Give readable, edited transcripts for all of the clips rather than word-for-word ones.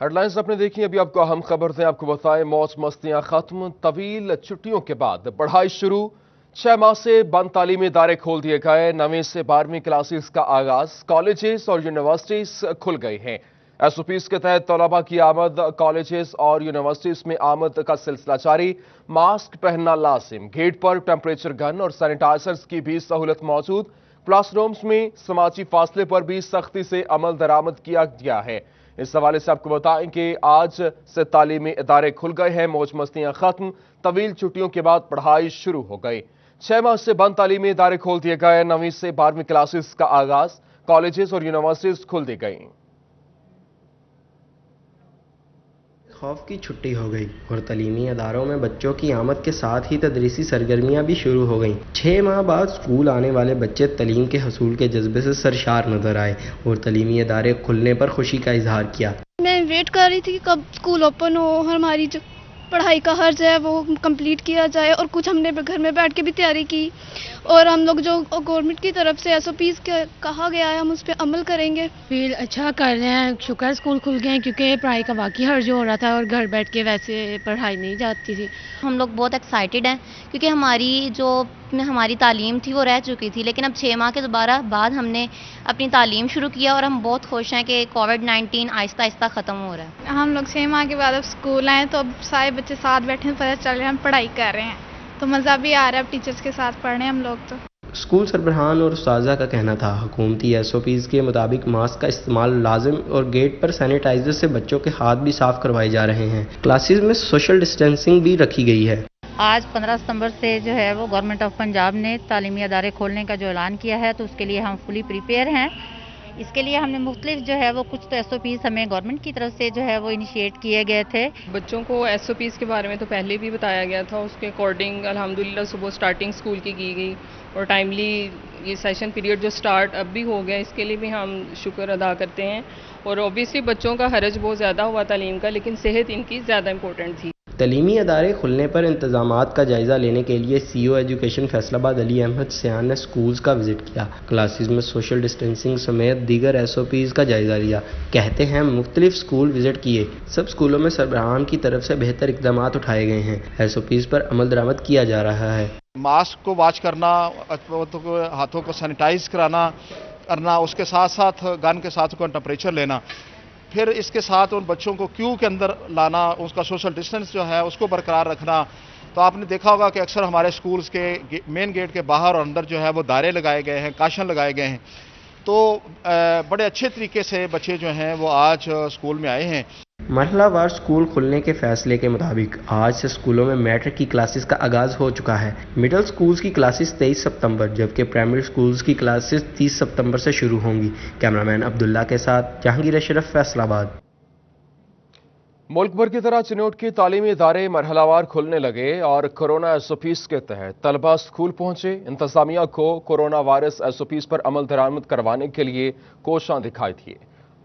Headlines आपने देखी। अभी आपको अहम खबर दें, आपको बताएं मौज मस्तियां खत्म, तवील छुट्टियों के बाद पढ़ाई शुरू। 6 माह से बंद तालीमी इदारे खोल दिए गए। 9वीं से 12वीं क्लासेस का आगाज। कॉलेजेस और यूनिवर्सिटीज खुल गई हैं। एसओपीज के तहत तलबा की आमद। कॉलेजेस और यूनिवर्सिटीज में आमद का सिलसिला जारी। मास्क पहनना लाजिम। गेट पर टेम्परेचर गन और सैनिटाइजर्स की भी सहूलत मौजूद। क्लासरूम्स में समाजी फासले पर भी सख्ती से अमल दरामद किया गया है। इस हवाले से आपको बताएं कि आज से तालीमी इदारे खुल गए हैं। मौज मस्तियां खत्म, तवील छुट्टियों के बाद पढ़ाई शुरू हो गई। 6 माह से बंद तालीमी इदारे खोल दिए गए। 9वीं से 12वीं क्लासेस का आगाज। कॉलेजेस और यूनिवर्सिटीज खोल दी गई। खौफ की छुट्टी हो गई और तालीमी अदारों में बच्चों की आमद के साथ ही तदरीसी सरगर्मियां भी शुरू हो गईं। 6 माह बाद स्कूल आने वाले बच्चे तालीम के हसूल के जज्बे से सरशार नजर आए और तालीमी अदारे खुलने पर खुशी का इजहार किया। मैं वेट कर रही थी कि कब स्कूल ओपन हो, हमारी जो पढ़ाई का हर्ज है वो कंप्लीट किया जाए, और कुछ हमने घर में बैठ के भी तैयारी की, और हम लोग जो गवर्नमेंट की तरफ से एसओपीज कहा गया है हम उस पर अमल करेंगे। फील अच्छा कर रहे हैं, शुक्र स्कूल खुल गए हैं, क्योंकि पढ़ाई का वाकई हर्ज हो रहा था और घर बैठ के वैसे पढ़ाई नहीं जाती थी। हम लोग बहुत एक्साइटेड हैं क्योंकि हमारी तालीम थी वो रह चुकी थी, लेकिन अब 6 माह के दोबारा बाद हमने अपनी तालीम शुरू किया और हम बहुत खुश हैं कि कोविड-19 आहिस्ता आहिस्ता ख़त्म हो रहा है। हम लोग 6 माह के बाद अब स्कूल आए तो अब सारे बच्चे साथ बैठे पता चल रहे हैं हम पढ़ाई कर रहे हैं, तो मज़ा भी आ रहा है। अब टीचर्स के साथ पढ़ रहे हैं हम लोग। तो स्कूल सरबराहान और उस्ताज़ा का कहना था हुकूमती एसओपीज़ के मुताबिक मास्क का इस्तेमाल लाजिम और गेट पर सैनिटाइजर से बच्चों के हाथ भी साफ करवाए जा रहे हैं। क्लासेस में सोशल डिस्टेंसिंग भी रखी गई है। आज 15 सितंबर से जो है वो गवर्नमेंट ऑफ पंजाब ने तालीमी अदारे खोलने का जो ऐलान किया है, तो उसके लिए हम फुली प्रिपेयर हैं। इसके लिए हमने मुख्तलिफ जो है वो कुछ तो एसओपीज़ हमें गवर्नमेंट की तरफ से जो है वो इनिशिएट किए गए थे। बच्चों को एसओपीज़ के बारे में तो पहले भी बताया गया था, उसके अकॉर्डिंग अल्हम्दुलिल्लाह सुबह स्टार्टिंग स्कूल की गई और टाइमली ये सेशन पीरियड जो स्टार्ट अब भी हो गया, इसके लिए भी हम शुक्र अदा करते हैं। और ऑब्वियसली बच्चों का हरज बहुत ज़्यादा हुआ तालीम का, लेकिन सेहत इनकी ज़्यादा इंपॉर्टेंट थी। तालीमी अदारे खुलने पर इंतजामात का जायजा लेने के लिए सीईओ एजुकेशन फैसलाबाद अली अहमद सियान ने स्कूल्स का विजिट किया। क्लासेस में सोशल डिस्टेंसिंग समेत दीगर एसओपीज़ का जायजा लिया। कहते हैं मुख्तलिफ स्कूल विजिट किए। सब स्कूलों में सरबराहान की तरफ से बेहतर इकदाम उठाए गए हैं। एसओपीज़ पर अमल दरामद किया जा रहा है। मास्क को वॉच करना, हाथों को सैनिटाइज करना, उसके साथ साथ गन के साथ टेम्परेचर लेना, फिर इसके साथ उन बच्चों को क्यू के अंदर लाना, उसका सोशल डिस्टेंस जो है उसको बरकरार रखना। तो आपने देखा होगा कि अक्सर हमारे स्कूल्स के मेन गेट के बाहर और अंदर जो है वो दायरे लगाए गए हैं, काशन लगाए गए हैं। तो बड़े अच्छे तरीके से बच्चे जो हैं वो आज स्कूल में आए हैं। मरहलावार स्कूल खुलने के फैसले के मुताबिक आज से स्कूलों में मैट्रिक की क्लासेस का आगाज हो चुका है। मिडिल स्कूल्स की क्लासेस 23 सितंबर जबकि प्राइमरी स्कूल्स की क्लासेस 30 सितंबर से शुरू होंगी। कैमरामैन अब्दुल्ला के साथ जहांगीर अशरफ, फैसलाबाद। मुल्क भर की तरह चिन्नौट के तालीमी इदारे मरहलावार खुलने लगे और कोरोना एसओपीज के तहत तलबा स्कूल पहुंचे। इंतजामिया को कोरोना वायरस एसओपीज पर अमल दरामद करवाने के लिए कोशिशां दिखाई थी।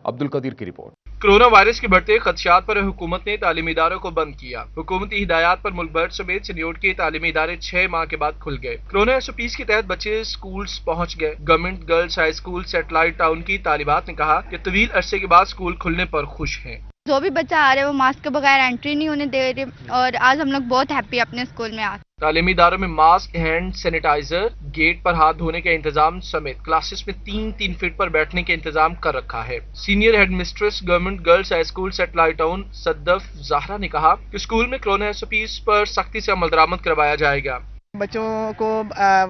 अब्दुल कदीर की रिपोर्ट। कोरोना वायरस के बढ़ते खदशात पर हुकूमत ने तालीमी इदारों को बंद किया। हुकूमती हिदायत पर मुल्क भर समेत चिन्नौट के तालीमी इदारे 6 माह के बाद खुल गए। कोरोना एसओपीज के तहत बच्चे स्कूल्स पहुंच गए। Government girls high school satellite town की तालिबात ने कहा कि तवील अरसे के बाद स्कूल खुलने पर खुश हैं। जो भी बच्चा आ रहे हैं वो मास्क के बगैर एंट्री नहीं होने दे रहे, और आज हम लोग बहुत हैप्पी अपने स्कूल में आकर। तालीमी इदारों में मास्क, हैंड सैनिटाइजर, गेट पर हाथ धोने का इंतजाम समेत क्लासेस में 3-3 फीट पर बैठने का इंतजाम कर रखा है। Senior head mistress government girls high school satellite town Sadaf Zahra ने कहा कि स्कूल में कोरोना एसओपीज पर सख्ती से अमल दरामद करवाया जाएगा। बच्चों को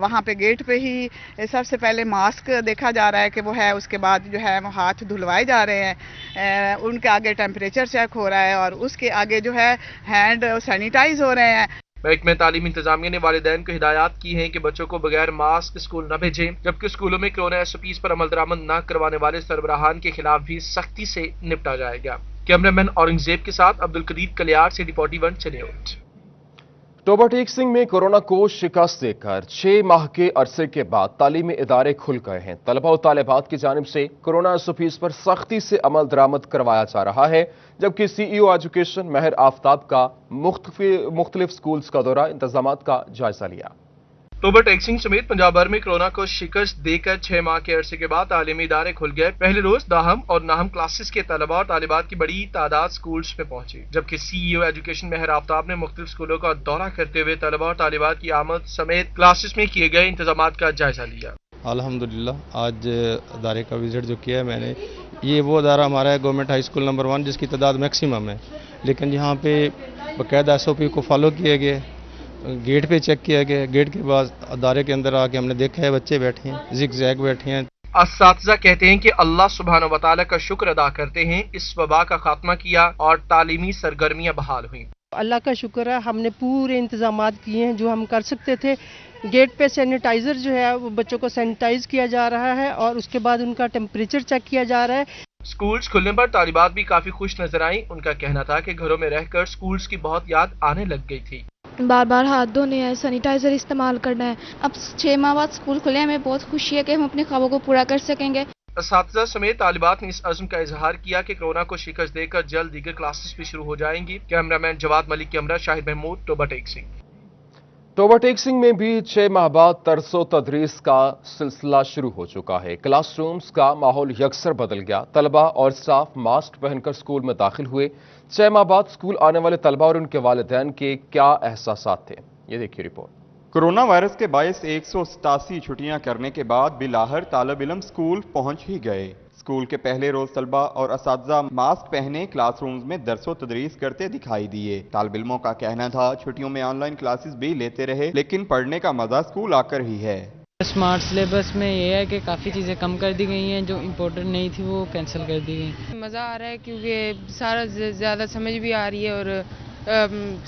वहाँ पे गेट पे ही सबसे पहले मास्क देखा जा रहा है कि वो है, उसके बाद जो है वो हाथ धुलवाए जा रहे हैं, उनके आगे टेम्परेचर चेक हो रहा है और उसके आगे जो है हैंड सैनिटाइज हो रहे हैं। महकमे तालीम इंतजामिया ने वालिदैन को हिदायत की है कि बच्चों को बगैर मास्क स्कूल न भेजें, जबकि स्कूलों में कोरोना एसओपीज पर अमल दरामद न करवाने वाले सरबराहान के खिलाफ भी सख्ती से निपटा जाएगा। कैमरामैन औरंगजेब के साथ अब्दुल कदीर कलियार, सिटी 41 चिन्नौट। टोबा टेक सिंह में कोरोना को शिकस्त देकर 6 माह के अरसे के बाद तालीमी इदारे खुल गए हैं। तलबा और तालिबात की जानिब से कोरोना एसओपीज पर सख्ती से अमल दरामद करवाया जा रहा है, जबकि सीईओ एजुकेशन महर आफ्ताब का मुख्तलिफ स्कूल्स का दौरा इंतजामात का जायजा लिया। तोबा टेक्सिंग समेत पंजाब भर में कोरोना को शिकस्त देकर 6 माह के अरसे के बाद तालीमी इदारे खुल गए। पहले रोज दाहम और नाहम क्लासेस के तलबा और तालिबात की बड़ी तादाद स्कूल्स में पहुंची, जबकि CEO एजुकेशन महर आफ्ताब ने मुख्तलिफ स्कूलों का दौरा करते हुए तलबा और तालिबात की आमद समेत क्लासेस में किए गए इंतजाम का जायजा लिया। अल्हम्दुलिल्लाह आज अदारे का विजिट जो किया है मैंने, ये वो अदारा हमारा है गवर्नमेंट हाई स्कूल नंबर 1 जिसकी तादाद मैक्सिमम है, लेकिन यहाँ पे बाकायदा SOP को फॉलो किया गया, गेट पे चेक किया गया। गेट के बाद अदारे के अंदर आके हमने देखा है बच्चे बैठे हैं, जिग जैग बैठे हैं। असातिज़ा कहते हैं कि अल्लाह सुब्हान व तआला का शुक्र अदा करते हैं, इस वबा का खात्मा किया और तालीमी सरगर्मियां बहाल हुई। अल्लाह का शुक्र है, हमने पूरे इंतजामात किए हैं जो हम कर सकते थे। गेट पे सैनिटाइज़र जो है वो बच्चों को सैनिटाइज किया जा रहा है और उसके बाद उनका टेम्परेचर चेक किया जा रहा है। स्कूल्स खुलने पर तालिबात भी काफी खुश नजर आई। उनका कहना था कि घरों में रहकर स्कूल्स की बहुत याद आने लग गई थी। बार बार हाथ धोने हैं, सैनिटाइज़र इस्तेमाल करना है। अब 6 माह बाद स्कूल खुले, हमें बहुत खुशी है कि हम अपने ख्वाबों को पूरा कर सकेंगे। असातिज़ा समेत तालिबात ने इस अज़्म का इजहार किया कि कोरोना को शिकस्त देकर जल्द दीगर क्लासेस भी शुरू हो जाएंगी। कैमरामैन जवाद मलिक के हमरा, शाहिद महमूद, टोबा टेक्सिंग। टोबा टेक्सिंग में भी 6 माह बाद तरसो तदरीस का सिलसिला शुरू हो चुका है। क्लासरूम्स का माहौल यकसर बदल गया। तलबा और स्टाफ मास्क पहनकर स्कूल में दाखिल हुए। 6 माह बाद स्कूल आने वाले तलबा और उनके वालिदैन के क्या एहसासात थे, ये देखिए रिपोर्ट। कोरोना वायरस के बायस 187 छुट्टियां करने के बाद बिलाहर तालिब इल्म स्कूल पहुंच ही गए। स्कूल के पहले रोज तलबा और असातिज़ा मास्क पहने क्लासरूम्स में दरसो तदरीस करते दिखाई दिए। तालिब इल्मों का कहना था छुट्टियों में ऑनलाइन क्लासेस भी लेते रहे, लेकिन पढ़ने का मजा स्कूल आकर ही है। स्मार्ट सिलेबस में ये है कि काफ़ी चीज़ें कम कर दी गई हैं, जो इम्पोर्टेंट नहीं थी वो कैंसिल कर दी गई। मज़ा आ रहा है क्योंकि सारा ज़्यादा समझ भी आ रही है और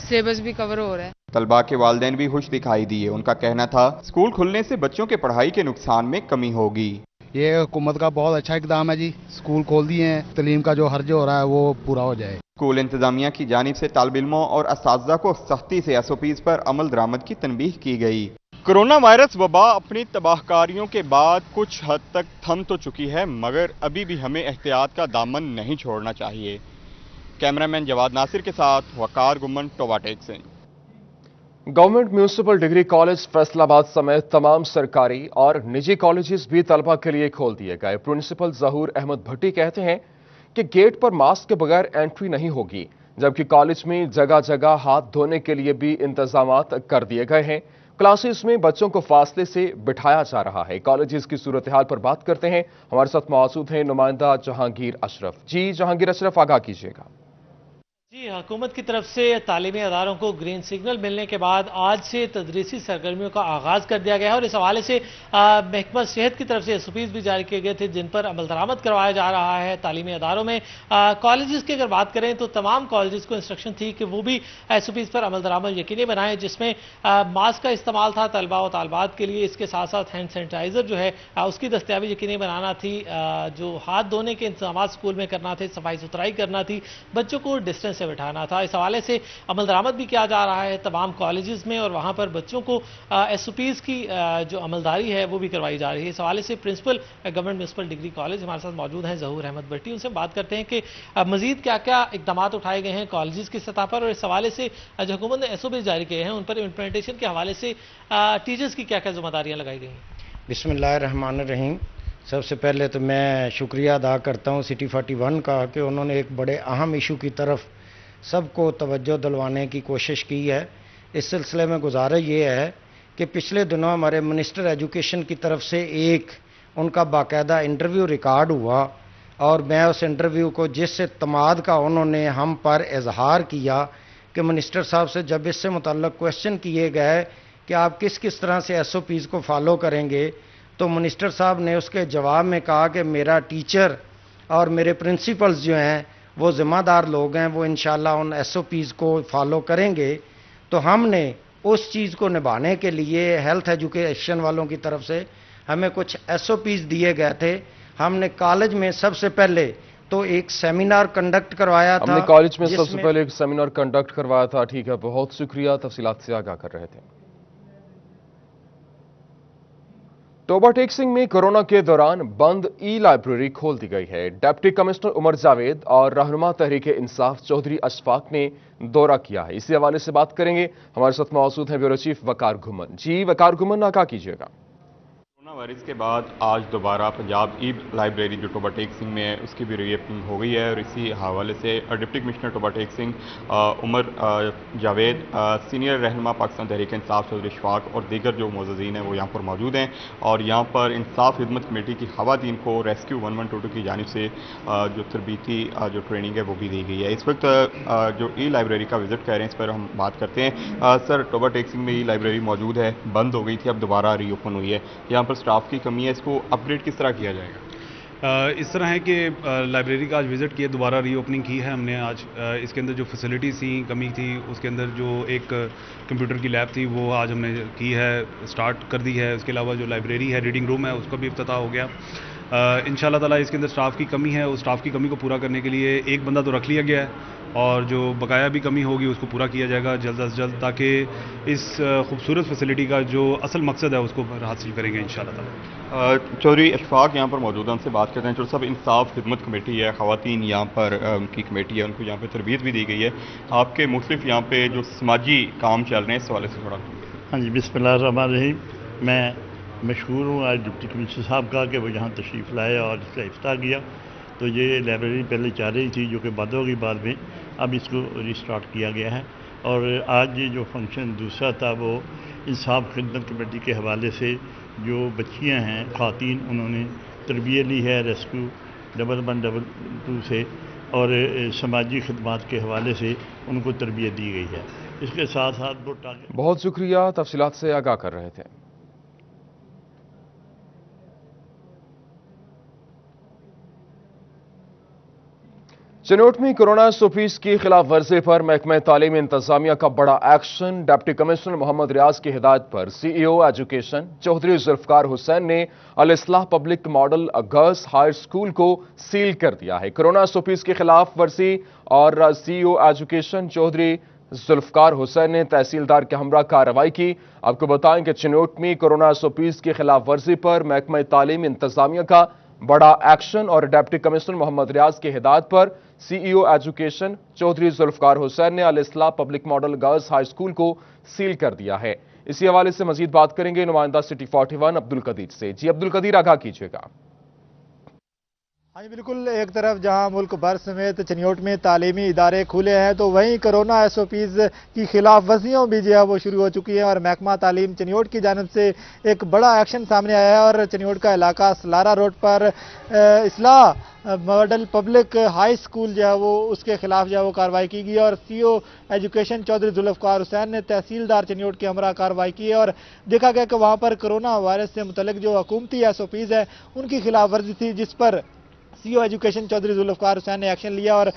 सिलेबस भी कवर हो रहा है। तलबा के वालिदैन भी खुश दिखाई दिए। उनका कहना था स्कूल खुलने से बच्चों के पढ़ाई के नुकसान में कमी होगी। ये हुकूमत का बहुत अच्छा इकदाम है जी, स्कूल खोल दिए हैं, तालीम का जो हर्ज हो रहा है वो पूरा हो जाए। स्कूल इंतजामिया की जानिब से तालिब इल्मों और असातिज़ा को सख्ती से SOPs पर अमल दरामद की तनबीह की गई। कोरोना वायरस वबा अपनी तबाहकारियों के बाद कुछ हद तक थम तो चुकी है, मगर अभी भी हमें एहतियात का दामन नहीं छोड़ना चाहिए। कैमरामैन जवाद नासिर के साथ Waqar Guman, Toba Tek Singh. Government municipal degree college Faisalabad समेत तमाम सरकारी और निजी कॉलेजेस भी तलबा के लिए खोल दिए गए। प्रिंसिपल जहूर अहमद भट्टी कहते हैं कि गेट पर मास्क के बगैर एंट्री नहीं होगी, जबकि कॉलेज में जगह जगह हाथ धोने के लिए भी इंतजामात कर दिए गए हैं। क्लासेस में बच्चों को फासले से बिठाया जा रहा है। कॉलेजेस की सूरत हाल पर बात करते हैं, हमारे साथ मौजूद हैं नुमाइंदा जहांगीर अशरफ। जी जहांगीर अशरफ, आगाह कीजिएगा। जी, हुकूमत की तरफ से तालीमी अदारों को ग्रीन सिग्नल मिलने के बाद आज से तदरीसी सरगर्मियों का आगाज़ कर दिया गया है और इस हवाले से महकमा सेहत की तरफ से SOPs भी जारी किए गए थे, जिन पर अमल दरामद करवाया जा रहा है तालीमी अदारों में। कॉलेजेस की अगर बात करें तो तमाम कॉलेजेस को इंस्ट्रक्शन थी कि वो भी SOPs पर अमल दरामद यकीनी बनाएं, जिसमें मास्क का इस्तेमाल था तलबा और तालबात के लिए। इसके साथ साथ हैंड सैनिटाइज़र जो है उसकी दस्तियाबी यकीनी बनाना थी, जो हाथ धोने के इंतजाम स्कूल में करना थे, सफाई सुथराई करना थी, बच्चों को डिस्टेंस बिठाना था। इस हवाले से अमल दरामद भी किया जा रहा है तमाम कॉलेजेस में और वहां पर बच्चों को SOPs की जो अमलदारी है वो भी करवाई जा रही है। इस हवाले से principal government municipal degree college हमारे साथ मौजूद हैं जहूर अहमद भट्टी। उनसे बात करते हैं कि मजीद क्या क्या इकदाम उठाए गए हैं कॉलेजेस की सतह पर और इस हवाले से जो हुकूमत ने SOPs जारी किए हैं उन पर इम्प्लीमेंटेशन के हवाले से टीचर्स की क्या क्या जिम्मेदारियां लगाई गई हैं। बिस्मिल्लाहिर्रहमानिर्रहीम। सबसे पहले तो मैं शुक्रिया अदा करता हूँ सिटी 41 का कि उन्होंने एक बड़े अहम इशू की तरफ सबको तवज्जो दिलवाने की कोशिश की है। इस सिलसिले में गुजारिश ये है कि पिछले दिनों हमारे मिनिस्टर एजुकेशन की तरफ से एक उनका बाकायदा इंटरव्यू रिकॉर्ड हुआ और मैं उस इंटरव्यू को जिस इत्मीनान का उन्होंने हम पर इजहार किया कि मिनिस्टर साहब से जब इससे मुतल्लिक क्वेश्चन किए गए कि आप किस किस तरह से SOPs को फॉलो करेंगे, तो मिनिस्टर साहब ने उसके जवाब में कहा कि मेरा टीचर और मेरे प्रिंसिपल्स जो हैं वो ज़िम्मेदार लोग हैं, वो इंशाल्लाह उन SOPs को फॉलो करेंगे। तो हमने उस चीज़ को निभाने के लिए हेल्थ एजुकेशन वालों की तरफ से हमें कुछ SOPs दिए गए थे। हमने कॉलेज में सबसे पहले तो एक सेमिनार कंडक्ट करवाया था। हमने कॉलेज में सबसे पहले एक सेमिनार कंडक्ट करवाया था। ठीक है, बहुत शुक्रिया, तफसीलात से आगाह कर रहे थे। टोबा टेक सिंह में कोरोना के दौरान बंद ई लाइब्रेरी खोल दी गई है। डिप्टी कमिश्नर उमर जावेद और रहनुमा तहरीक इंसाफ चौधरी अशफाक ने दौरा किया है। इसी हवाले से बात करेंगे। हमारे साथ मौजूद हैं ब्यूरो चीफ वकार घुमन। जी वकार घुमन, आगाह कीजिएगा। कोरोना वायरस के बाद आज दोबारा पंजाब ई लाइब्रेरी जो टोबा टेक सिंह में है उसकी भी रीओपनिंग हो गई है और इसी हवाले से deputy commissioner Toba Tek Singh Umar Javed, senior रहनुमा पाकिस्तान तहरीक इंसाफ चौधरी अशफाक और दीगर जो मोअज़्ज़ीन हैं वो यहाँ पर मौजूद हैं और यहाँ पर इंसाफ खिदमत कमेटी की ख़वातीन को रेस्क्यू 1122 की जानिब से जो तरबीती जो ट्रेनिंग है वो भी दी गई है। इस वक्त जो ई लाइब्रेरी का विज़िट कह रहे हैं इस पर हम बात करते हैं। सर, टोबा टेक सिंह में ई लाइब्रेरी मौजूद है, बंद हो गई थी, अब दोबारा रीओपन हुई है। यहाँ पर स्टाफ की कमी है, इसको अपग्रेड किस तरह किया जाएगा? इस तरह है कि लाइब्रेरी का आज विज़िट किया, दोबारा रीओपनिंग की है हमने आज। इसके अंदर जो फैसिलिटीज़ थी, कमी थी, उसके अंदर जो एक कंप्यूटर की लैब थी वो आज हमने की है, स्टार्ट कर दी है। उसके अलावा जो लाइब्रेरी है, रीडिंग रूम है, उसका भी इफ्तिताह हो गया। इंशाल्लाह ताला इसके अंदर स्टाफ की कमी है, उस स्टाफ की कमी को पूरा करने के लिए एक बंदा तो रख लिया गया है और जो बकाया भी कमी होगी उसको पूरा किया जाएगा जल्द से जल्द, ताकि इस खूबसूरत फैसिलिटी का जो असल मकसद है उसको हासिल करेंगे इंशाल्लाह ताला। चौधरी अशफाक यहाँ पर मौजूद हैं, उनसे बात करते हैं। चौधरी साहब, इंसाफ खिदमत कमेटी है, ख़वातीन यहाँ पर उनकी कमेटी है, उनको यहाँ पर तरबियत भी दी गई है। आपके मुख्तलिफ यहाँ पे जो समाजी काम चल रहे हैं इस हवाले से थोड़ा। हाँ जी, बिस्मिल्लाहिर्रहमानिर्रहीम। मैं मशहूर हूँ आज डिप्टी कमिश्नर साहब का कि वो यहाँ तशरीफ़ लाए और इसका इफ्ताह किया। तो ये लाइब्रेरी पहले चाह रही थी जो कि बंद हो गई बाद में, अब इसको रिस्टार्ट किया गया है। और आज ये जो फंक्शन दूसरा था वो इंसाफ खिदमत कमेटी के हवाले से जो बच्चियाँ हैं ख़वातीन, उन्होंने तरबियत ली है रेस्क्यू 1122 से और समाजी खिदमात के हवाले से उनको तरबियत दी गई है। इसके साथ साथ वो बहुत शुक्रिया, तफसीलात से आगाह कर रहे थे। चिनोट में कोरोना एसओपीज की खिलाफ वर्जी पर महकमा तालीम इंतजामिया का बड़ा action. Deputy commissioner Mohammad Riaz की हिदायत पर सीईओ एजुकेशन चौधरी जुल्फकार हुसैन ने Al Islah public model girls high school को सील कर दिया है। कोरोना एसओपीज की खिलाफ वर्जी और सीईओ एजुकेशन चौधरी जुल्फकार हुसैन ने तहसीलदार के हमरा कार्रवाई की। आपको बताएं कि चिनोट में कोरोना एसओपीज की खिलाफ वर्जी पर महकमा तालीम इंतजामिया का बड़ा एक्शन और डिप्टी कमिश्नर मोहम्मद रियाज की हिदायत पर सीईओ एजुकेशन चौधरी जुल्फकार हुसैन ने Al Islah public model girls high school को सील कर दिया है। इसी हवाले से मजीद बात करेंगे नुमाइंदा सिटी 41 अब्दुल कदीर से। जी अब्दुल कदीर, आगाह कीजिएगा। हाँ जी बिल्कुल, एक तरफ जहां मुल्क भर समेत चिन्योट में तालीमी इदारे खुले हैं तो वहीं कोरोना एसओपीज़ की खिलाफ वर्जियों भी जो है वो शुरू हो चुकी है और महकमा तालीम चिन्योट की जानिब से एक बड़ा एक्शन सामने आया है और चिन्योट का इलाका सलारा रोड पर इस्लाह मॉडल पब्लिक हाई स्कूल जो है वो उसके खिलाफ जो है वो कार्रवाई की गई और सीईओ एजुकेशन चौधरी जुल्फकार हुसैन ने तहसीलदार चिन्योट के हमरा कार्रवाई की और देखा गया कि वहाँ पर कोरोना वायरस से मुतल्लिक जो हुकूमती एसओपीज़ है उनकी खिलाफ वर्जी थी, जिस पर सीईओ एजुकेशन चौधरी जुल्फकार हुसैन ने एक्शन लिया और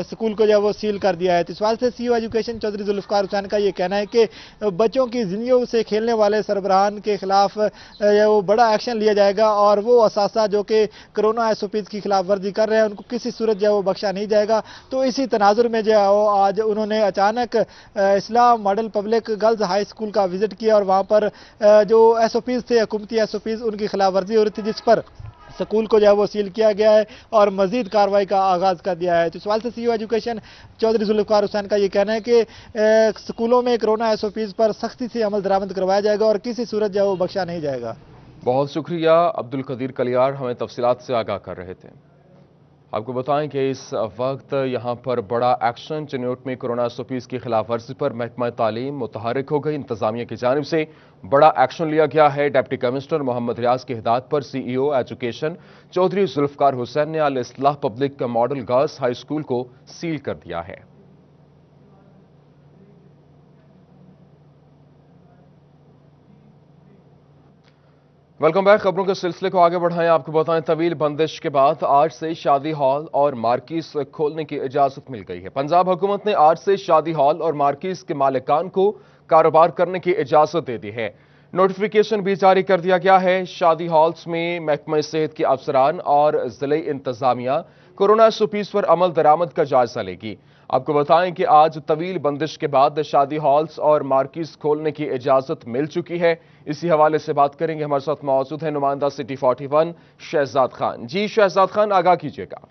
स्कूल को जो है वो सील कर दिया है। तो इस वास्ते सीईओ एजुकेशन चौधरी जुल्फकार हुसैन का ये कहना है कि बच्चों की जिंदगियों से खेलने वाले सरबराहान के खिलाफ वो बड़ा एक्शन लिया जाएगा और वो असासा जो कि कोरोना एसओपीज़ की खिलाफ वर्जी कर रहे हैं उनको किसी सूरत जो है वो बख्शा नहीं जाएगा। तो इसी तनाजुर में जो है वो आज उन्होंने अचानक Islah model public girls high school का विजिट किया और वहाँ पर जो एसओपीज़ थे हुकूमती एसओपीज़ उनकी खिलाफ वर्जी हो रही थी, जिस पर स्कूल को जो है वो सील किया गया है और मजीद कार्रवाई का आगाज़ कर दिया है। तो इस सवाल से सीईओ एजुकेशन चौधरी जुल्फकार हुसैन का ये कहना है कि स्कूलों में कोरोना एसओपीज़ पर सख्ती से अमल दरामद करवाया जाएगा और किसी सूरत जो है वो बख्शा नहीं जाएगा। बहुत शुक्रिया अब्दुल कदीर कलियार, हमें तफसीलात से आगाह कर रहे थे। आपको बताएं कि इस वक्त यहां पर बड़ा एक्शन चिन्योट में कोरोना एसओपीज़ की खिलाफ वर्जी पर महकमा तालीम मुतहरिक हो गई। इंतजामिया की जानिब से बड़ा एक्शन लिया गया है। डिप्टी कमिश्नर मोहम्मद रियाज की हिदायत पर सीईओ एजुकेशन चौधरी जुल्फकार हुसैन ने Al Islah public model girls high school को सील कर दिया है। Welcome back. खबरों के सिलसिले को आगे बढ़ाएं। आपको बताएं, तवील बंदिश के बाद आज से शादी हॉल और मार्किस खोलने की इजाजत मिल गई है। पंजाब हुकूमत ने आज से शादी हॉल और मार्किस के मालिकान को कारोबार करने की इजाजत दे दी है। नोटिफिकेशन भी जारी कर दिया गया है। शादी हॉल्स में महकमा सेहत के अफसरान और जिले इंतजामिया कोरोना SOPs पर अमल दरामद का जायजा लेगी। आपको बताएं कि आज तवील बंदिश के बाद शादी हॉल्स और मार्किज खोलने की इजाजत मिल चुकी है। इसी हवाले से बात करेंगे, हमारे साथ मौजूद है नुमाइंदा सिटी 41 शहजाद खान। जी शहजाद खान, आगाह कीजिएगा।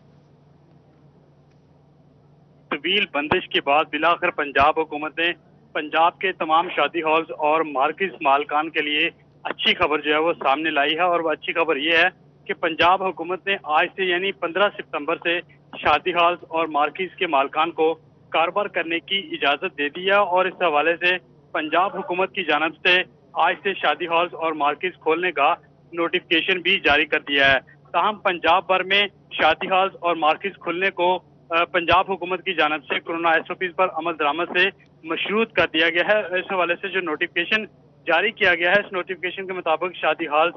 तवील बंदिश के बाद बिलाखिर पंजाब हुकूमत ने पंजाब के तमाम शादी हॉल्स और मार्किज मालकान के लिए अच्छी खबर जो है वो सामने लाई है। और वो अच्छी खबर ये है कि पंजाब हुकूमत ने आज से यानी 15 सितंबर से शादी हॉल्स और मार्किज के मालकान को कारोबार करने की इजाजत दे दी है। और इस हवाले से पंजाब हुकूमत की जानिब से आज से शादी हॉल्स और मार्किज खोलने का नोटिफिकेशन भी जारी कर दिया है। ताहम पंजाब भर में शादी हॉल्स और मार्किज खुलने को पंजाब हुकूमत की जानिब से कोरोना SOPs पर अमल दरामद से मशरूत कर दिया गया है। इस हवाले से जो नोटिफिकेशन जारी किया गया है, इस नोटिफिकेशन के मुताबिक शादी हॉल्स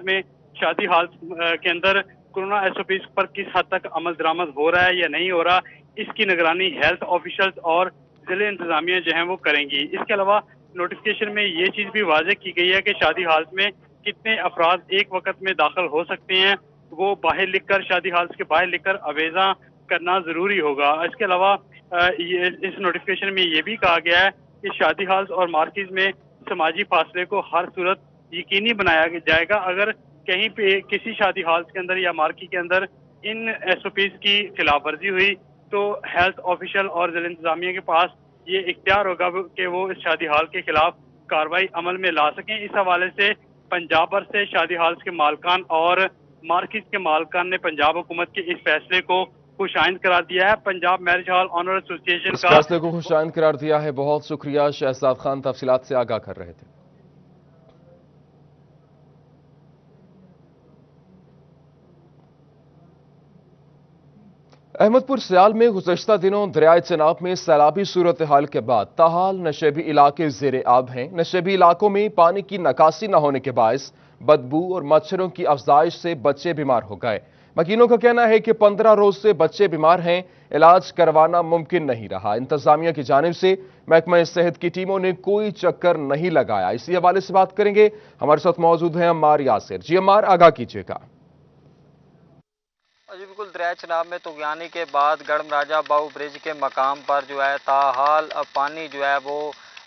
के अंदर कोरोना SOPs पर किस हद तक अमल दरामद हो रहा है या नहीं हो रहा, इसकी निगरानी हेल्थ ऑफिशियल्स और जिले इंतजामिया जो है वो करेंगी। इसके अलावा नोटिफिकेशन में ये चीज भी वाज़ेह की गई है कि शादी हॉल्स में कितने अफराद एक वक्त में दाखिल हो सकते हैं, वो बाहर लिखकर शादी हॉल्स के बाहर लिखकर अवेजा करना जरूरी होगा। इसके अलावा इस नोटिफिकेशन में ये भी कहा गया है कि शादी हॉल्स और मार्किज में समाजी फासले को हर सूरत यकीनी बनाया जाएगा। अगर कहीं पे किसी शादी हॉल्स के अंदर या मार्की के अंदर इन SOPs की खिलाफ वर्जी हुई तो हेल्थ ऑफिशियल और जिला इंतजामिया के पास ये इख्तियार होगा कि वो इस शादी हॉल के खिलाफ कार्रवाई अमल में ला सकें। इस हवाले से पंजाब भर से शादी हॉल्स के मालकान और मार्किज के मालकान ने पंजाब हुकूमत के इस फैसले को खुशाइंद करार दिया है। Punjab marriage hall owner association इस फैसले को खुशाइंद करार दिया है। बहुत शुक्रिया शहजाद खान, तफसीलात से आगाह कर रहे थे। अहमदपुर सियाल में गुज़श्ता दिनों दरियाए चनाब में सैलाबी सूरत हाल के बाद ताहाल नशेबी इलाके ज़ेरे आब हैं। नशेबी इलाकों में पानी की निकासी न होने के बायस बदबू और मच्छरों की अफजाइश से बच्चे बीमार हो गए। मकीनों का कहना है कि 15 रोज से बच्चे बीमार हैं, इलाज करवाना मुमकिन नहीं रहा। इंतजामिया की जानिब से महकमा सेहत की टीमों ने कोई चक्कर नहीं लगाया। इसी हवाले से बात करेंगे, हमारे साथ मौजूद हैं अम्मार यासिर। जी अम्मार, आगाह कीजिएगा। जी बिल्कुल, दरिया चनाब में तुगयानी के बाद गढ़म राजा बाऊ ब्रिज के मकाम पर जो है ताहाल पानी जो है वो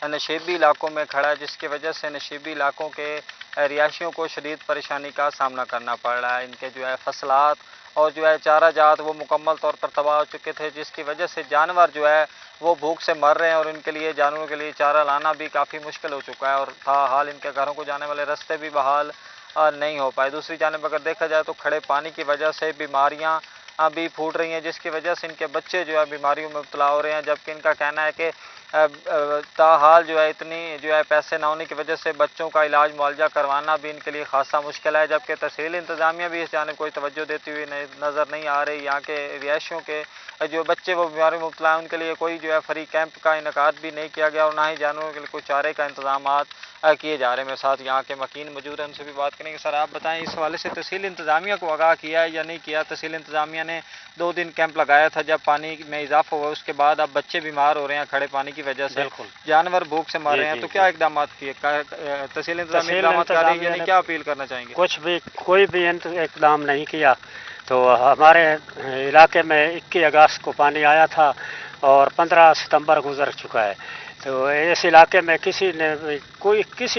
नशेबी इलाकों में खड़ा है, जिसकी वजह से नशेबी इलाकों के रिहायशियों को शदीद परेशानी का सामना करना पड़ रहा है। इनके जो है फसलात और जो है चारा जात वो मुकम्मल तौर पर तबाह हो चुके थे, जिसकी वजह से जानवर जो है वो भूख से मर रहे हैं और इनके लिए जानवरों के लिए चारा लाना भी काफ़ी मुश्किल हो चुका है। और ताहाल इनके घरों को जाने वाले रास्ते भी बहाल नहीं हो पाए। दूसरी जानिब अगर देखा जाए तो खड़े पानी की वजह से बीमारियां भी फूट रही हैं, जिसकी वजह से इनके बच्चे जो है बीमारियों में मुब्तला हो रहे हैं। जबकि इनका कहना है कि ताहाल जो है इतनी जो है पैसे ना होने की वजह से बच्चों का इलाज मुआवजा करवाना भी इनके लिए खासा मुश्किल है। जबकि तहसील इंतजामिया भी इस जानिब कोई तवज्जो देती हुई नज़र नहीं आ रही। यहाँ के रिहायशियों के जो बच्चे वो बीमारी में मुब्तला हैं उनके लिए कोई जो है फ्री कैंप का इनकाद भी नहीं किया गया और ना ही जानवरों के लिए कोई चारे का इंतजाम किए जा रहे हैं। मेरे साथ यहाँ के मकीन मौजूद हैं, उनसे भी बात करेंगे। सर आप बताएं, इस हवाले से तहसील इंतजामिया को आगाह किया है या नहीं किया? तहसील इंतजामिया ने 2 दिन कैंप लगाया था जब पानी में इजाफा हुआ, उसके बाद अब बच्चे बीमार हो रहे हैं खड़े पानी की वजह से, जानवर भूख से मर रहे हैं, तो क्या इकदाम किए तहसील इंतजामिया इकदाम कर रही है यानी क्या अपील करना चाहेंगे? कोई भी इकदाम नहीं किया। तो हमारे इलाके में 21 अगस्त को पानी आया था और 15 सितंबर गुजर चुका है। तो इस इलाके में किसी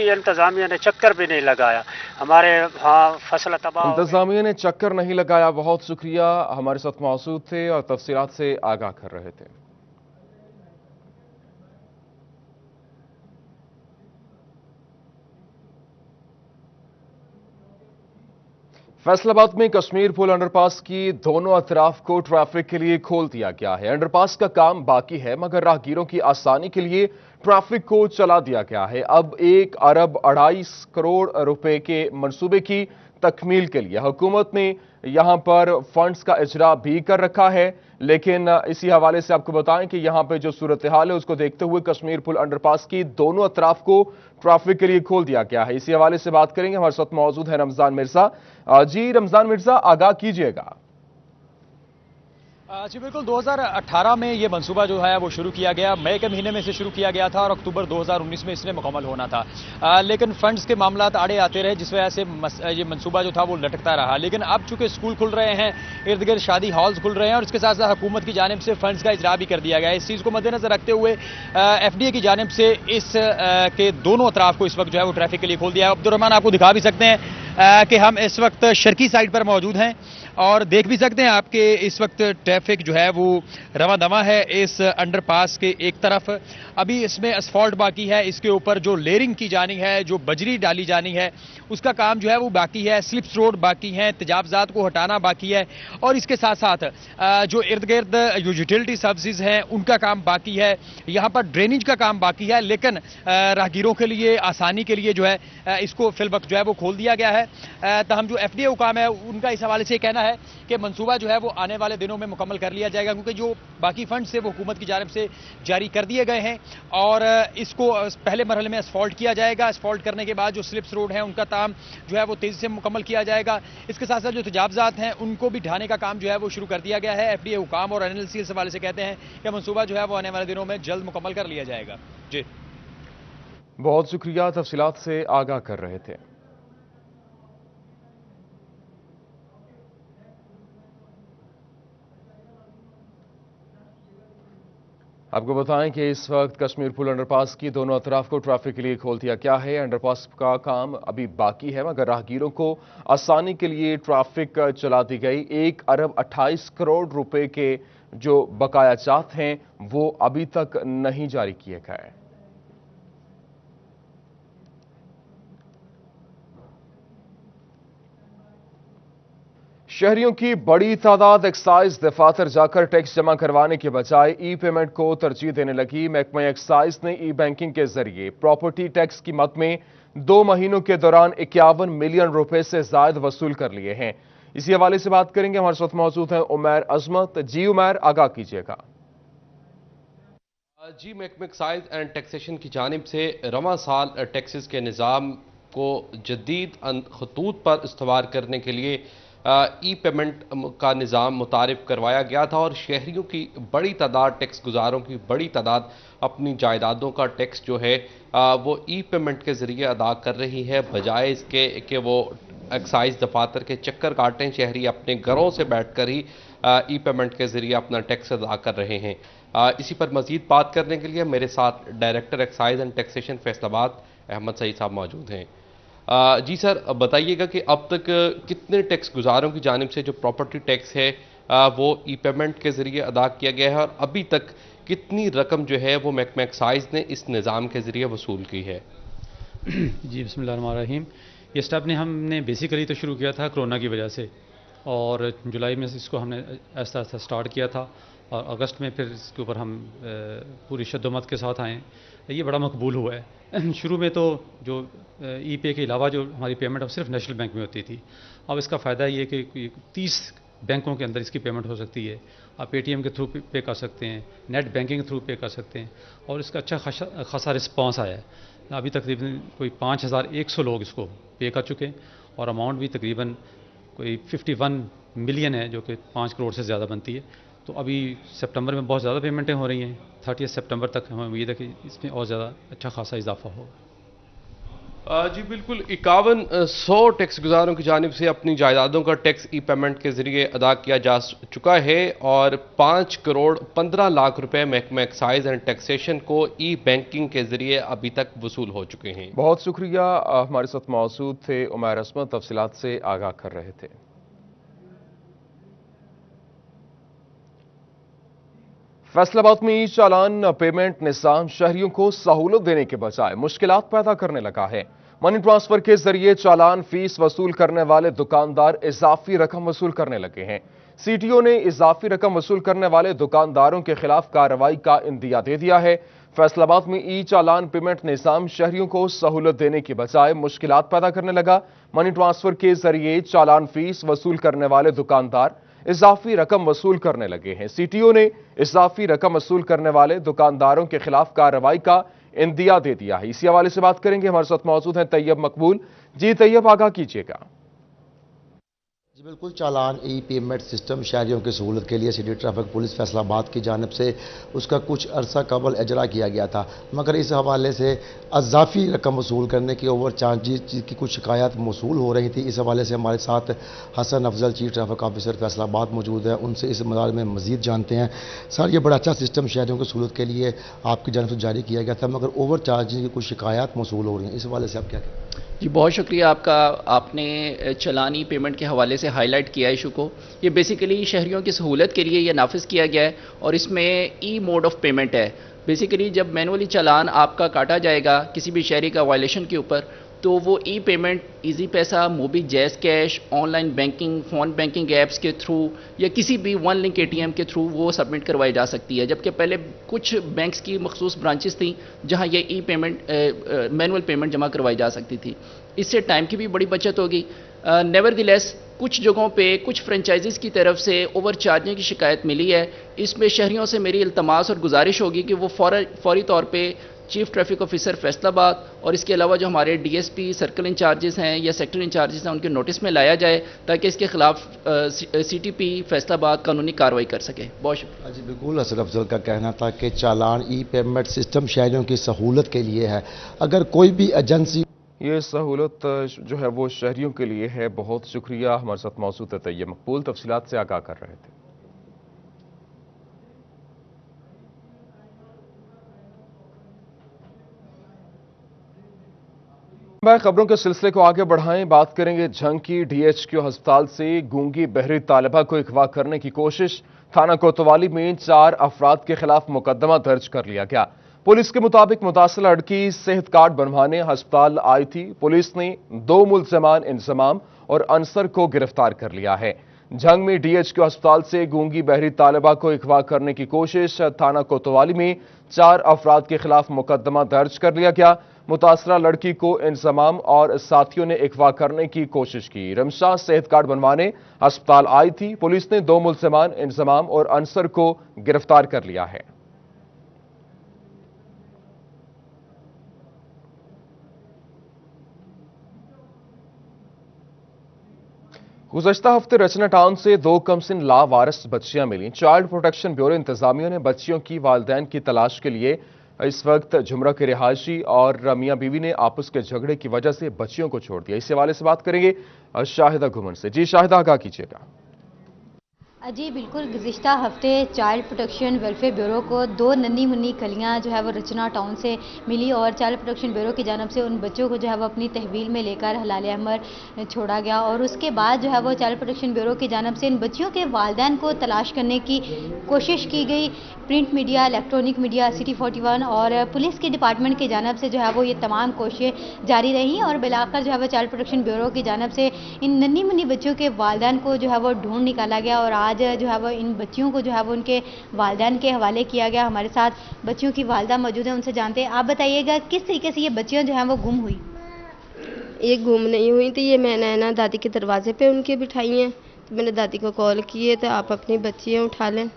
इंतजामिया ने चक्कर भी नहीं लगाया। हमारे वहाँ फसल तबाह, इंतजामिया ने चक्कर नहीं लगाया। बहुत शुक्रिया, हमारे साथ मौजूद थे और तफसीलात से आगाह कर रहे थे। फैसलाबाद में कश्मीर पुल अंडरपास की दोनों अतराफ को ट्रैफिक के लिए खोल दिया गया है। अंडरपास का काम बाकी है मगर राहगीरों की आसानी के लिए ट्रैफिक को चला दिया गया है। अब 1 अरब 2.5 करोड़ रुपए के मंसूबे की तकमील के लिए हुकूमत ने यहां पर फंड्स का इजरा भी कर रखा है। लेकिन इसी हवाले से आपको बताएं कि यहां पे जो सूरत हाल है उसको देखते हुए कश्मीर पुल अंडरपास की दोनों अतराफ को ट्रैफिक के लिए खोल दिया गया है। इसी हवाले से बात करेंगे, हमारे साथ मौजूद है रमजान मिर्जा। जी रमजान मिर्जा, आगाह कीजिएगा। जी बिल्कुल, 2018 में ये मंसूबा जो है वो शुरू किया गया, मई के महीने में से शुरू किया गया था और अक्टूबर 2019 में इसने मुकम्मल होना था। लेकिन फंड्स के मामला आड़े आते रहे, जिस वजह से ये मंसूबा जो था वो लटकता रहा। लेकिन अब चूंकि स्कूल खुल रहे हैं, इर्द गिर्द शादी हॉल्स खुल रहे हैं और इसके साथ साथ हुकूमत की जानिब से फंड्स का इजरा भी कर दिया गया है। इस चीज़ को मद्देनजर रखते हुए FDA की जानिब से इस के दोनों अतराफ को इस वक्त जो है वो ट्रैफिक के लिए खोल दिया है। अब्दुर्रहमान आपको दिखा भी सकते हैं कि हम इस वक्त शर्की साइड पर मौजूद हैं और देख भी सकते हैं आपके इस वक्त ट्रैफिक जो है वो रवा दवा है इस अंडरपास के एक तरफ। अभी इसमें असफॉल्ट बाकी है, इसके ऊपर जो लेयरिंग की जानी है, जो बजरी डाली जानी है, उसका काम जो है वो बाकी है। स्लिप्स रोड बाकी हैं, तेजाबजात को हटाना बाकी है और इसके साथ साथ जो इर्द गिर्द यूटिलिटी सर्विसेज हैं उनका काम बाकी है। यहाँ पर ड्रेनेज का काम बाकी है, लेकिन राहगीरों के लिए आसानी के लिए जो है इसको फिलवक्त जो है वो खोल दिया गया है। तहम जो FDA हुकाम है उनका इस हवाले से कहना है कि मंसूबा जो है वो आने वाले दिनों में मुकम्मल कर लिया जाएगा, क्योंकि जो बाकी फंड से वो हुकूमत की जानिब से जारी कर दिए गए हैं और इसको पहले मरहले में असफॉल्ट किया जाएगा। असफॉल्ट करने के बाद जो स्लिप्स रोड हैं उनका काम जो है वो तेजी से मुकम्मल किया जाएगा। इसके साथ साथ जो तजावजात हैं उनको भी ढाने का काम जो है वो शुरू कर दिया गया है। FDA हुकाम और NLC इस हवाले से कहते हैं कि मंसूबा जो है वो आने वाले दिनों में जल्द मुकम्मल कर लिया जाएगा। जी बहुत शुक्रिया, तफसीलात से आगाह कर रहे थे। आपको बताएं कि इस वक्त कश्मीर पुल अंडरपास की दोनों अतराफ को ट्रैफिक के लिए खोल दिया गया है। अंडरपास का काम अभी बाकी है, मगर राहगीरों को आसानी के लिए ट्रैफिक चला दी गई। 1 अरब 28 करोड़ रुपए के जो बकायाजात हैं वो अभी तक नहीं जारी किए गए। शहरियों की बड़ी तादाद एक्साइज दफातर जाकर टैक्स जमा करवाने के बजाय ई पेमेंट को तरजीह देने लगी। महकमा एक्साइज ने ई बैंकिंग के जरिए प्रॉपर्टी टैक्स की मद में 2 महीनों के दौरान 51 मिलियन रुपए से ज्यादा वसूल कर लिए हैं। इसी हवाले से बात करेंगे, हमारे साथ मौजूद हैं उमैर अजमत। जी उमैर, आगाह कीजिएगा। जी, महकमा एक्साइज एंड टैक्सेशन की जानिब से रवां साल टैक्सेस के निज़ाम को जदीद खतूत पर इस्तवार करने के लिए ई पेमेंट का निज़ाम मुतारिफ करवाया गया था और शहरियों की बड़ी तादाद, टैक्स गुजारों की बड़ी तादाद अपनी जायदादों का टैक्स जो है वो ई पेमेंट के ज़रिए अदा कर रही है, बजाय इसके कि वो एक्साइज दफातर के चक्कर काटें। शहरी अपने घरों से बैठकर ही ई पेमेंट के ज़रिए अपना टैक्स अदा कर रहे हैं। इसी पर मज़ीद बात करने के लिए मेरे साथ director excise and taxation Faisalabad Ahmad Saeed साहब मौजूद हैं। जी सर, बताइएगा कि अब तक कितने टैक्स गुजारों की जानिब से जो प्रॉपर्टी टैक्स है वो ई पेमेंट के ज़रिए अदा किया गया है और अभी तक कितनी रकम जो है वो महकमा एक्साइज ने इस निज़ाम के ज़रिए वसूल की है? जी बिस्मिल्लाहिर्रहमानिर्रहीम। ये स्टेप हमने बेसिकली तो शुरू किया था कोरोना की वजह से और जुलाई में इसको हमने ऐसा स्टार्ट किया था और अगस्त में फिर इसके ऊपर हम पूरी शद्दोमत के साथ आए। ये बड़ा मकबूल हुआ है। शुरू में तो जो ई पे के अलावा जो हमारी पेमेंट अब सिर्फ नेशनल बैंक में होती थी, अब इसका फ़ायदा ये कि 30 बैंकों के अंदर इसकी पेमेंट हो सकती है। आप ATM के थ्रू पे कर सकते हैं, नेट बैंकिंग के थ्रू पे कर सकते हैं और इसका अच्छा खासा रिस्पॉन्स आया है। अभी तकरीबन कोई 5100 लोग इसको पे कर चुके हैं और अमाउंट भी तकरीबन कोई 51 मिलियन है, जो कि 5 करोड़ से ज़्यादा बनती है। तो अभी सितंबर में बहुत ज़्यादा पेमेंटें हो रही हैं। 30 सितंबर तक हमें उम्मीद है कि इसमें और ज़्यादा अच्छा खासा इजाफा होगा। जी बिल्कुल, 5100 टैक्स गुजारों की जानिब से अपनी जायदादों का टैक्स ई पेमेंट के ज़रिए अदा किया जा चुका है और 5 करोड़ 15 लाख रुपए महकमा एक्साइज एंड टैक्सेशन को ई बैंकिंग के ज़रिए अभी तक वसूल हो चुके हैं। बहुत शुक्रिया, हमारे साथ मौजूद थे उमैर अजमत, तफसीलात से आगाह कर रहे थे। फैसलाबाद में ई चालान पेमेंट निज़ाम शहरियों को सहूलत देने के बजाय मुश्किलात पैदा करने लगा है। मनी ट्रांसफर के जरिए चालान फीस वसूल करने वाले दुकानदार इजाफी रकम वसूल करने लगे हैं। CTO ने इजाफी रकम वसूल करने वाले दुकानदारों के खिलाफ कार्रवाई का इंदिया दे दिया है। फैसलाबाद में ई चालान पेमेंट निज़ाम शहरियों को सहूलत देने के बजाय मुश्किलात पैदा करने लगा। मनी ट्रांसफर के जरिए चालान फीस वसूल करने वाले दुकानदार इजाफी रकम वसूल करने लगे हैं। CTO ने इजाफी रकम वसूल करने वाले दुकानदारों के खिलाफ कार्रवाई का इंदिया दे दिया है। इसी हवाले से बात करेंगे, हमारे साथ मौजूद हैं तैयब मकबूल। जी तैयब, आगाह कीजिएगा। बिल्कुल चालान ई पेमेंट सिस्टम शहरियों की सहूलत के लिए सिटी ट्रैफिक पुलिस फैसलाबाद की जानिब से उसका कुछ अरसा कबल इजरा किया गया था, मगर इस हवाले से अजाफी रकम वसूल करने की ओवर चार्जेज की कुछ शिकायत मौसूल हो रही थी। इस हवाले से हमारे साथ Hassan Afzal chief traffic officer Faisalabad मौजूद है, उनसे इस मदार में मजीद जानते हैं। सर, ये बड़ा अच्छा सिस्टम शहरियों की सहूलत के लिए आपकी जानिब से जारी किया गया था, मगर ओवर चार्जिंग की कुछ शिकायत मौसूल हो रही हैं, इस हवाले से आप क्या कहें? जी, बहुत शुक्रिया आपका। आपने चलानी पेमेंट के हवाले से हाईलाइट किया इशू को। ये बेसिकली शहरियों की सहूलत के लिए ये नाफिज किया गया है और इसमें ई मोड ऑफ पेमेंट है। बेसिकली जब मैनुअली चालान आपका काटा जाएगा किसी भी शहरी का वायलेशन के ऊपर, तो वो ई payment Easypaisa, mobi Jazz cash, online banking, phone banking apps के थ्रू या किसी भी वन लिंक एटीएम के थ्रू वो सबमिट करवाई जा सकती है। जबकि पहले कुछ बैंक्स की मखसूस ब्रांचेस थी जहां ये ई पेमेंट मैनुअल पेमेंट जमा करवाई जा सकती थी। इससे टाइम की भी बड़ी बचत होगी। नेवरदिलेस कुछ जगहों पे कुछ फ्रेंचाइजीज़ की तरफ से ओवर चार्जिंग की शिकायत मिली है। इसमें शहरियों से मेरी इल्तमास और गुजारिश होगी कि वो फौरी तौर पे चीफ ट्रैफिक ऑफिसर फैसलाबाद और इसके अलावा जो हमारे डीएसपी सर्कल इंचार्जेस हैं या सेक्टर इंचार्जेस हैं उनके नोटिस में लाया जाए ताकि इसके खिलाफ सीटीपी फैसलाबाद कानूनी कार्रवाई कर सके। बहुत शुक्रिया। जी बिल्कुल, हसन अफजल का कहना था कि चालान ई पेमेंट सिस्टम शहरियों की सहूलत के लिए है। अगर कोई भी एजेंसी ये सहूलत जो है वो शहरियों के लिए है। बहुत शुक्रिया। हमारे साथ मौजूद है तैयब मकबूल, तफसीलात से आगाह कर रहे थे। खबरों के सिलसिले को आगे बढ़ाएं, बात करेंगे झंग की। डीएचक्यू अस्पताल से गूंगी बहरी तालिबा को अगवा करने की कोशिश। थाना कोतवाली में 4 अफराद के खिलाफ मुकदमा दर्ज कर लिया गया। पुलिस के मुताबिक मुतासिर लड़की सेहत कार्ड बनवाने अस्पताल आई थी। पुलिस ने 2 मुल्ज़मान इंजमाम और अंसर को गिरफ्तार कर लिया है। झंग में डीएचक्यू अस्पताल से गूंगी बहरी तालिबा को अगवा करने की कोशिश। थाना कोतवाली में 4 अफराद के खिलाफ मुकदमा दर्ज कर लिया गया। मुतासरा लड़की को इंजमाम और साथियों ने अगवा करने की कोशिश की। रमशा सेहत कार्ड बनवाने अस्पताल आई थी। पुलिस ने 2 मुल्ज़मान इंजमाम और अंसर को गिरफ्तार कर लिया है। गुज़श्ता हफ्ते रचना टाउन से 2 कमसिन लावारिस बच्चियां मिली। चाइल्ड प्रोटेक्शन ब्यूरो इंतजामिया ने बच्चियों की वालिदैन की तलाश के लिए इस वक्त झुमरा के रिहायशी और मियां बीवी ने आपस के झगड़े की वजह से बच्चियों को छोड़ दिया। इस हवाले से बात करेंगे शाहिदा घुमन से। जी शाहिदा, आगाह कीजिएगा। जी बिल्कुल, गुज़िश्ता हफ्ते चाइल्ड प्रोटेक्शन वेलफेयर ब्यूरो को 2 नन्ही मुन्नी कलियां जो है वो रचना टाउन से मिली और चाइल्ड प्रोटेक्शन ब्यूरो की जानब से उन बच्चों को जो है वो अपनी तहवील में लेकर हलाल अहमर छोड़ा गया। और उसके बाद जो है वो चाइल्ड प्रोटेक्शन ब्यूरो की जानब से इन बच्चियों के वालिदैन को तलाश करने की कोशिश की गई। Print media, electronic media, city 41 और पुलिस के डिपार्टमेंट की जानब से जो है वो ये तमाम कोशिशें जारी रहीं और बिलाकर जो है वो चाइल्ड प्रोटेक्शन ब्यूरो की जानब से इन नन्ही मुन्नी बच्चियों के वालिदैन को जो है वो ढूंढ निकाला गया और आज जो है वो इन बच्चियों को जो है वो उनके वालिदैन के हवाले किया गया। हमारे साथ बच्चियों की वालिदा मौजूद है, उनसे जानते हैं। आप बताइएगा किस तरीके से ये बच्चियाँ जो हैं वो गुम हुई? ये गुम नहीं हुई थी, ये मैंने ना दादी के दरवाजे पे उनकी बिठाई हैं। तो मैंने दादी को कॉल किए तो आप अपनी बच्चियाँ उठा लें,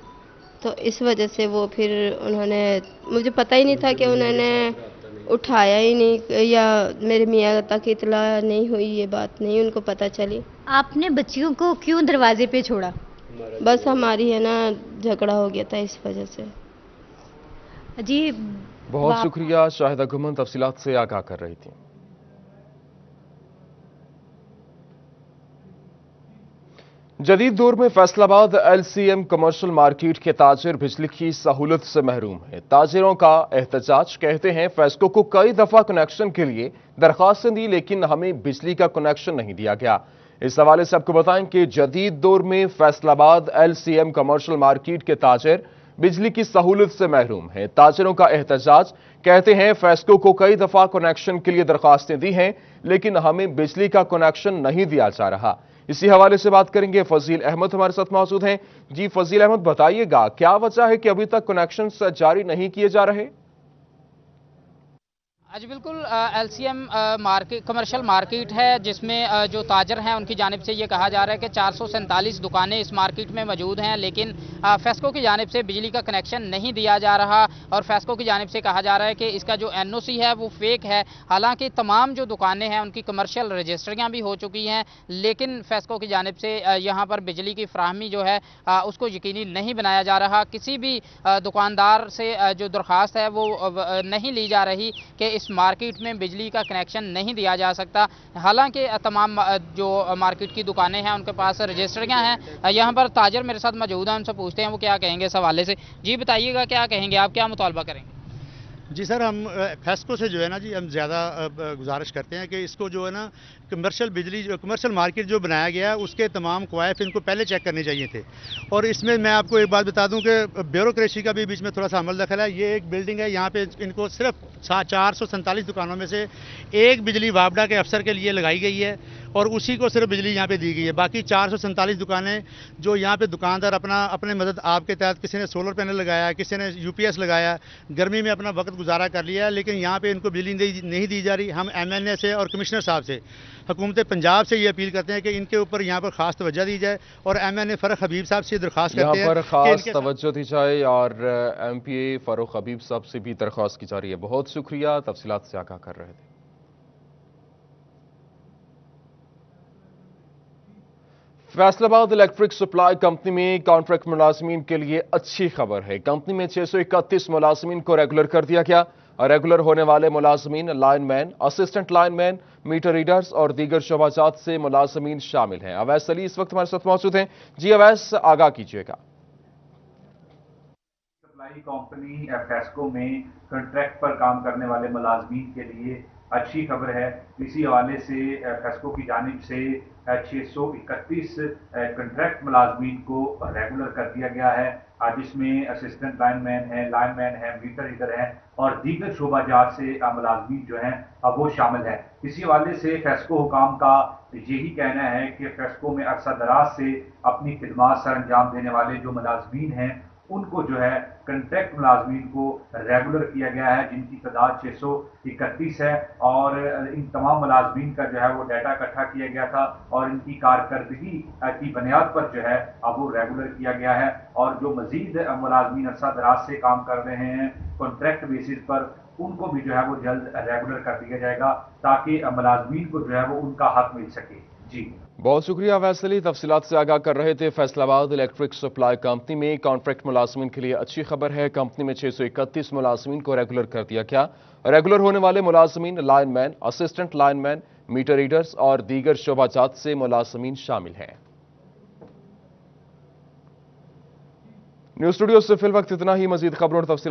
तो इस वजह से वो फिर उन्होंने, मुझे पता ही नहीं था कि उन्होंने उठाया ही नहीं या मेरे मियाँ तक इतला नहीं हुई, ये बात नहीं उनको पता चली। आपने बच्चियों को क्यों दरवाजे पे छोड़ा? बस हमारी है ना झगड़ा हो गया था इस वजह से। जी बहुत शुक्रिया। शाहिदा घुमन तफसीलात से आगाह कर रही थी। जदीद दौर में फैसलाबाद एलसीएम कमर्शियल मार्केट के ताजिर बिजली की सहूलत से महरूम है। ताजिरों का एहतजाज, कहते हैं फेस्को को कई दफा कनेक्शन के लिए दरख्वास्तें दी लेकिन हमें बिजली का कनेक्शन नहीं दिया गया। इस हवाले से आपको बताएं कि जदीद दौर में फैसलाबाद एलसीएम कमर्शियल मार्केट के ताजिर बिजली की सहूलत से महरूम है। ताजिरों का एहतजाज, कहते हैं फेस्को को कई दफा कनेक्शन के लिए दरख्वास्तें दी हैं लेकिन हमें बिजली का कनेक्शन नहीं दिया जा रहा। इसी हवाले से बात करेंगे। फजील अहमद हमारे साथ मौजूद हैं। जी फजील अहमद, बताइएगा क्या वजह है कि अभी तक कनेक्शन जारी नहीं किए जा रहे? आज बिल्कुल LCM मार्केट कमर्शियल मार्केट है, जिसमें जो ताजर हैं उनकी जानिब से ये कहा जा रहा है कि 447 दुकानें इस मार्केट में मौजूद हैं, लेकिन फेस्को की जानिब से बिजली का कनेक्शन नहीं दिया जा रहा और फेस्को की जानिब से कहा जा रहा है कि इसका जो NOC है वो फेक है। हालांकि तमाम जो दुकानें हैं उनकी कमर्शियल रजिस्ट्रियाँ भी हो चुकी हैं, लेकिन फेस्को की जानिब से यहाँ पर बिजली की फ्राहमी जो है उसको यकीनी नहीं बनाया जा रहा। किसी भी दुकानदार से जो दरख्वास्त है वो नहीं ली जा रही कि इस मार्केट में बिजली का कनेक्शन नहीं दिया जा सकता। हालांकि तमाम जो मार्केट की दुकानें हैं उनके पास रजिस्ट्रियाँ हैं। यहाँ पर ताजर मेरे साथ मौजूद हैं, उनसे पूछते हैं वो क्या कहेंगे इस हवाले से। जी बताइएगा, क्या कहेंगे आप, क्या मुतालबा करेंगे? जी सर, हम फेस्को से जो है ना जी, हम ज़्यादा गुजारिश करते हैं कि इसको जो है ना कमर्शियल बिजली जो कमर्शियल मार्केट जो बनाया गया है उसके तमाम क्वाइफ इनको पहले चेक करने चाहिए थे। और इसमें मैं आपको एक बात बता दूं कि ब्यूरोक्रेसी का भी बीच में थोड़ा सा अमल दखल है। ये एक बिल्डिंग है, यहाँ पे इनको सिर्फ 447 दुकानों में से एक बिजली वापडा के अफसर के लिए लगाई गई है और उसी को सिर्फ बिजली यहाँ पे दी गई है। बाकी 447 दुकानें जो यहाँ पे दुकानदार अपने मदद आपके तहत किसी ने सोलर पैनल लगाया, किसी ने UPS लगाया, गर्मी में अपना वक्त गुजारा कर लिया है, लेकिन यहाँ पे इनको बिजली नहीं दी जा रही। हम MNA से और कमिश्नर साहब से, हुकूमत पंजाब से ये अपील करते हैं कि इनके ऊपर यहाँ पर खास तवज्जो दी जाए और MNA फ़ारूक हबीब साहब से दरख्वास्त करते हैं यहाँ पर खास तवज्जो दी जाए और MPA फ़ारूक हबीब साहब से भी दरख्वास्त की जा रही है। बहुत शुक्रिया, तफसीलात से आगाह कर रहे थे। फैसलाबाद इलेक्ट्रिक सप्लाई कंपनी में कॉन्ट्रैक्ट मुलाजमीन के लिए अच्छी खबर है। कंपनी में 631 मुलाजमीन को रेगुलर कर दिया गया। रेगुलर होने वाले मुलाजमीन lineman, assistant lineman, meter readers और दीगर शोबाजात से मुलाजमीन शामिल हैं। अवैस अली इस वक्त हमारे साथ मौजूद हैं। जी अवैस, आगाह कीजिएगा। सप्लाई कंपनी फेस्को में कॉन्ट्रैक्ट पर काम करने वाले मुलाजमीन के लिए अच्छी खबर है। इसी हवाले से फेस्को की जानिब से 631 कॉन्ट्रैक्ट मुलाजमीन को रेगुलर कर दिया गया है, जिसमें असिस्टेंट लाइनमैन है, मीटर रीडर हैं और दीगर शोबाजात से मुलाजमीन जो हैं वो शामिल है। इसी हवाले से फेस्को हुकाम का यही कहना है कि फेस्को में अरसा दराज से अपनी खिदमात सर अंजाम देने वाले जो मुलाजमीन हैं उनको जो है कॉन्ट्रैक्ट मुलाजमीन को रेगुलर किया गया है, जिनकी तादाद 631 है और इन तमाम मुलाजमीन का जो है वो डाटा इकट्ठा किया गया था और इनकी कारकर्दगी की बुनियाद पर जो है अब वो रेगुलर किया गया है। और जो मजीद मुलाजमीन अरसा दराज से काम कर रहे हैं कॉन्ट्रैक्ट बेसिस पर, उनको भी जो है वो जल्द रेगुलर कर दिया जाएगा ताकि मुलाजमीन को जो है वो उनका हक मिल सके। जी बहुत शुक्रिया अवैस अली, तफसीलात से आगाह कर रहे थे। फैसलाबाद इलेक्ट्रिक सप्लाई कंपनी में कॉन्ट्रैक्ट मुलाजमीन के लिए अच्छी खबर है। कंपनी में 631 मुलाजमीन को रेगुलर कर दिया गया। रेगुलर होने वाले मुलाजमीन lineman, assistant lineman, meter readers और दीगर शोबाजात से मुलाजमीन शामिल हैं। न्यूज़ स्टूडियो से फिल वक्त इतना ही। मजीद खबरों और तफसीलात